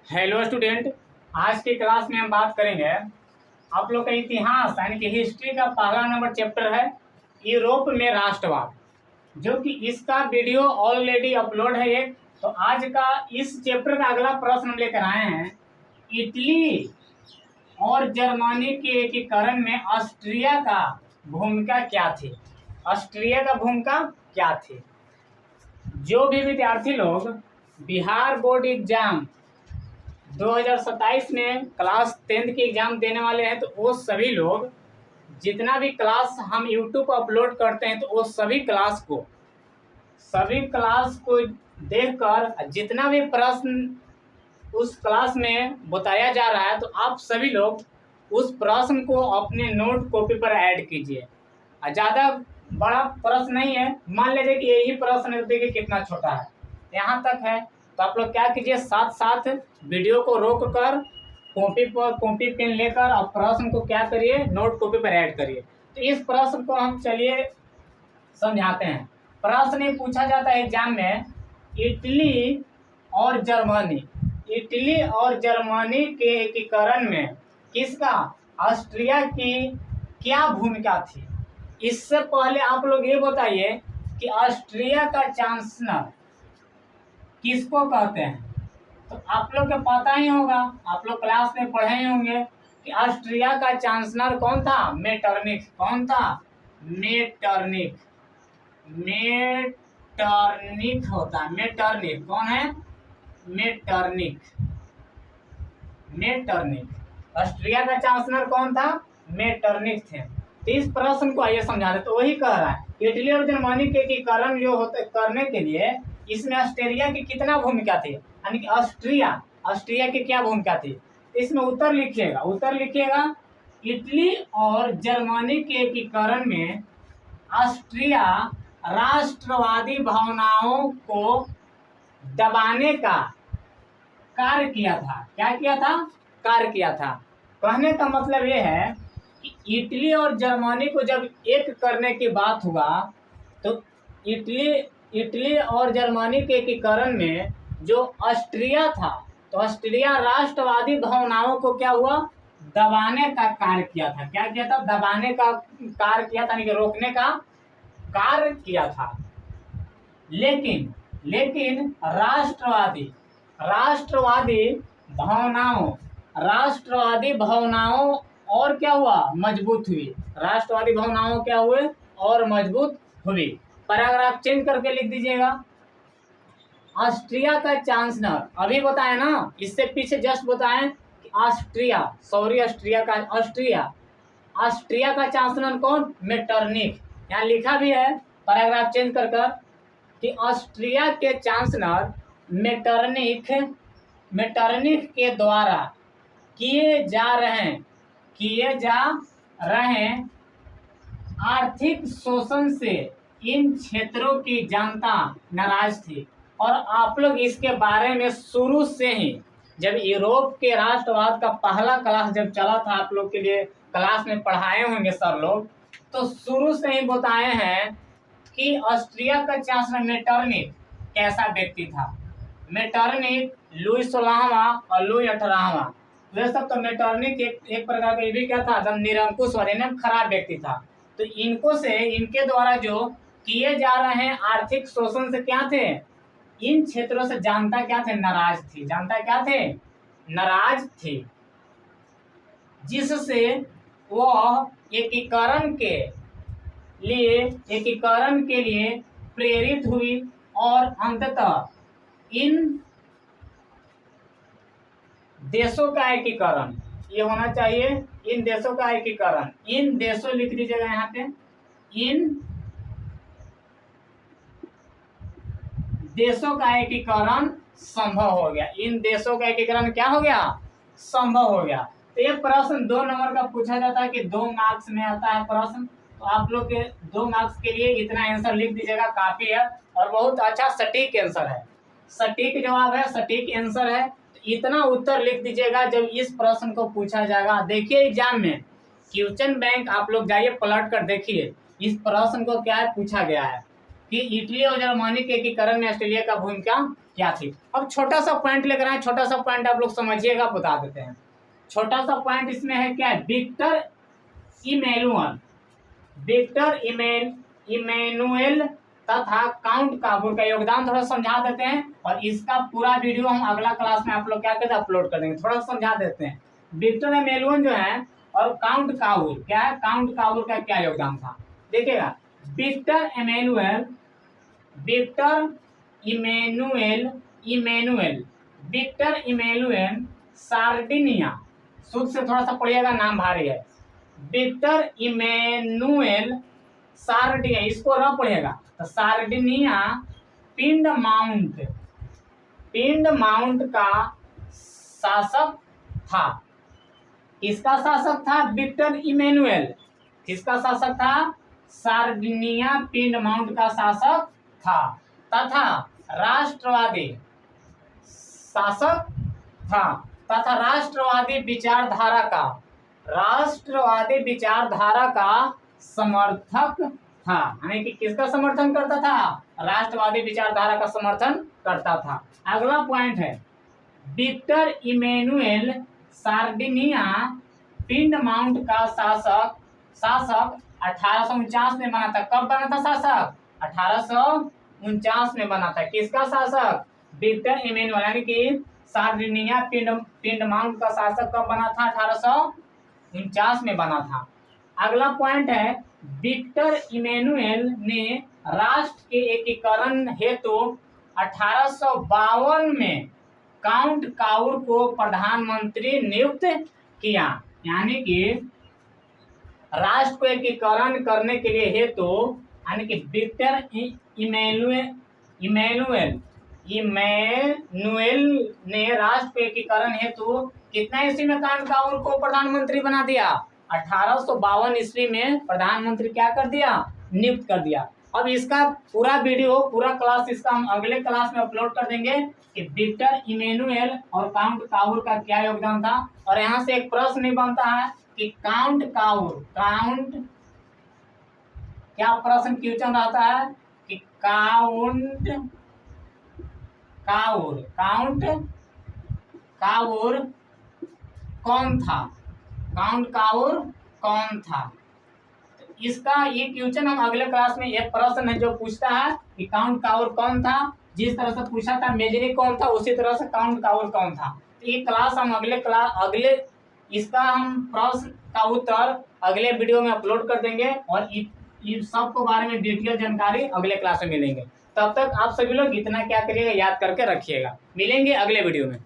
Hello student, आज की class में हम बात करेंगे आप लोग का इतिहास यानी कि हिस्ट्री का पहला नंबर चैप्टर है यूरोप में राष्ट्रवाद, जो कि इसका वीडियो ऑलरेडी अपलोड है एक। तो आज का इस चैप्टर का अगला प्रश्न हम लेकर आए हैं, इटली और जर्मनी के एकीकरण में ऑस्ट्रिया का भूमिका क्या थी। ऑस्ट्रिया का भूमिका क्या थी। जो भी विद्यार्थी लोग बिहार बोर्ड एग्जाम 2027 में क्लास 10th की एग्ज़ाम देने वाले हैं, तो वो सभी लोग जितना भी क्लास हम यूट्यूब पर अपलोड करते हैं, तो वो सभी क्लास को देखकर जितना भी प्रश्न उस क्लास में बताया जा रहा है, तो आप सभी लोग उस प्रश्न को अपने नोट कॉपी पर ऐड कीजिए। ज़्यादा बड़ा प्रश्न नहीं है, मान लीजिए कि यही प्रश्न देखिए कितना छोटा है, यहाँ तक है। तो आप लोग क्या कीजिए, साथ साथ वीडियो को रोक कर कॉपी पेन लेकर और प्रश्न को क्या करिए, नोट कॉपी पर ऐड करिए। तो इस प्रश्न को हम चलिए समझाते हैं। प्रश्न ये पूछा जाता है एग्जाम में, इटली और जर्मनी के एकीकरण में किसका, ऑस्ट्रिया की क्या भूमिका थी। इससे पहले आप लोग ये बताइए कि ऑस्ट्रिया का चांसलर किसको कहते हैं। तो आप लोग को पता ही होगा, आप लोग क्लास में पढ़े ही होंगे कि ऑस्ट्रिया का चांसलर कौन था, मेटरनिख। कौन था, मेटरनिख होता है। मेटरनिख कौन है, मेटरनिख। ऑस्ट्रिया का चांसलर कौन था, मेटरनिख थे। तो इस प्रश्न को आइए समझा दे। तो वही कह रहा है, इटली और जर्मनी के एकीकरण जो होते करने के लिए इसमें ऑस्ट्रिया की कितना भूमिका थी, यानी कि ऑस्ट्रिया की क्या भूमिका थी। इसमें उत्तर लिखिएगा इटली और जर्मनी के एकीकरण में ऑस्ट्रिया राष्ट्रवादी भावनाओं को दबाने का कार्य किया था। क्या किया था, कार्य किया था। कहने का मतलब ये है कि इटली और जर्मनी को जब एक करने की बात हुआ, तो इटली और जर्मनी के एकीकरण में जो ऑस्ट्रिया था, तो ऑस्ट्रिया राष्ट्रवादी भावनाओं को क्या हुआ, दबाने का कार्य किया था। क्या किया था, दबाने का कार्य किया था, यानी कि रोकने का कार्य किया था। लेकिन राष्ट्रवादी भावनाओं और क्या हुआ, मजबूत हुई। राष्ट्रवादी भावनाओं क्या हुए, और मजबूत हुई। पैराग्राफ चेंज करके लिख दीजिएगा, ऑस्ट्रिया का चांसलर, अभी बताए ना, इससे पीछे जस्ट बताएं कि ऑस्ट्रिया का चांसलर कौन, मेटरनिख। यहाँ लिखा भी है, पैराग्राफ चेंज कर कि ऑस्ट्रिया के चांसलर मेटरनिख के द्वारा किए जा रहे आर्थिक शोषण से इन क्षेत्रों की जनता नाराज थी। और आप लोग इसके बारे में शुरू से ही, जब यूरोप के राष्ट्रवाद का पहला क्लास जब चला था, आप लोग के लिए क्लास में पढ़ाए होंगे सर लोग, तो शुरू से ही बताए हैं कि ऑस्ट्रिया का चांसलर मेटरनिख कैसा व्यक्ति था। मेटरनिख लुई 16वां और लुई 18वां, वे सब तो मेटरनिख एक प्रकार का ये भी क्या था, एकदम निरंकुश और एकदम खराब व्यक्ति था। तो इनके द्वारा जो किए जा रहे हैं आर्थिक शोषण से क्या थे, इन क्षेत्रों से जनता क्या थे, नाराज थी। जनता क्या थे, नाराज थी, जिससे वह एकीकरण के लिए प्रेरित हुई और अंततः इन देशों का एकीकरण, ये होना चाहिए, इन देशों का एकीकरण, इन देशों लिख दीजिएगा यहाँ पे, इन देशों का एकीकरण संभव हो गया। इन देशों का एकीकरण क्या हो गया, संभव हो गया। तो ये प्रश्न 2 नंबर का पूछा जाता है कि 2 मार्क्स में आता है प्रश्न। तो आप लोग के 2 मार्क्स के लिए इतना आंसर लिख दीजिएगा, काफी है और बहुत अच्छा सटीक आंसर है, सटीक जवाब है, सटीक आंसर है। तो इतना उत्तर लिख दीजिएगा जब इस प्रश्न को पूछा जाएगा। देखिए एग्जाम में क्वेश्चन बैंक आप लोग जाइए पलट कर देखिए, इस प्रश्न को क्या है पूछा गया है कि इटली और जर्मनी के एकीकरण में ऑस्ट्रिया का भूमिका क्या थी। अब छोटा सा पॉइंट लेकर आए, छोटा सा पॉइंट आप लोग समझिएगा, बता देते हैं। छोटा सा पॉइंट इसमें है क्या है, विक्टर इमैनुएल तथा काउंट काबूर का योगदान थोड़ा समझा देते हैं, और इसका पूरा वीडियो हम अगला क्लास में आप लोग क्या कहते हैं अपलोड कर देंगे। थोड़ा समझा देते हैं। विक्टर इमैनुएल जो है और काउंट काबूर क्या है, काउंट काबूर का क्या योगदान था, देखिएगा। विक्टर इमैनुएल सार्डिनिया, शुद्ध से थोड़ा सा पढ़िएगा, नाम भारी है। विक्टर इमैनुएल सार्डिनिया, इसको र पढ़िएगा तो सार्डिनिया पिंड माउंट का शासक था। किसका शासक था, विक्टर इमैनुएल। किसका शासक था, सार्डिनिया पिंड माउंट का शासक था, तथा राष्ट्रवादी शासक था, तथा राष्ट्रवादी विचारधारा का समर्थक था। यानी कि किसका समर्थन करता था, राष्ट्रवादी विचारधारा का समर्थन करता था। अगला पॉइंट है, विक्टर इमैनुएल सार्डिनिया पिंड माउंट का शासक 1849 में बना था। कब बना था शासक, 1849 में बना था। किसका शासक, विक्टर इमैनुएल, यानी कि सार्डिनिया पिंड माउंट का शासक कब बना था, 1849 में बना था। अगला पॉइंट है, विक्टर इमैनुएल ने राष्ट्र के एकीकरण हेतु 1852 में काउंट काउर को प्रधानमंत्री नियुक्त किया। यानी कि राष्ट्र को एकीकरण करने के लिए हेतु, यानी कि विक्टर इमैनुएल ने राष्ट्र को एकीकरण हेतु कितना ईस्वी में काउंट काउर को प्रधानमंत्री बना दिया, 1852 ईस्वी में प्रधानमंत्री क्या कर दिया, नियुक्त कर दिया। अब इसका पूरा वीडियो, पूरा क्लास इसका हम अगले क्लास में अपलोड कर देंगे कि विक्टर इमैनुएल और काउंट काउर का क्या योगदान था। और यहाँ से एक प्रश्न नहीं बनता है कि काउंट क्या प्रश्न क्वेश्चन रहता है कि काउंट काउर कौन था, काउंट काउर कौन था। इसका ये क्वेश्चन हम अगले क्लास में, एक प्रश्न है जो पूछता है कि काउंट काउर कौन था। जिस तरह से पूछा था मेजरी कौन था, उसी तरह से काउंट काउर कौन था। ये क्लास हम अगले इसका हम प्रश्न का उत्तर अगले वीडियो में अपलोड कर देंगे, और इन सब के बारे में डिटेल जानकारी अगले क्लास में मिलेंगे। तब तक आप सभी लोग इतना क्या करिएगा, याद करके रखिएगा। मिलेंगे अगले वीडियो में।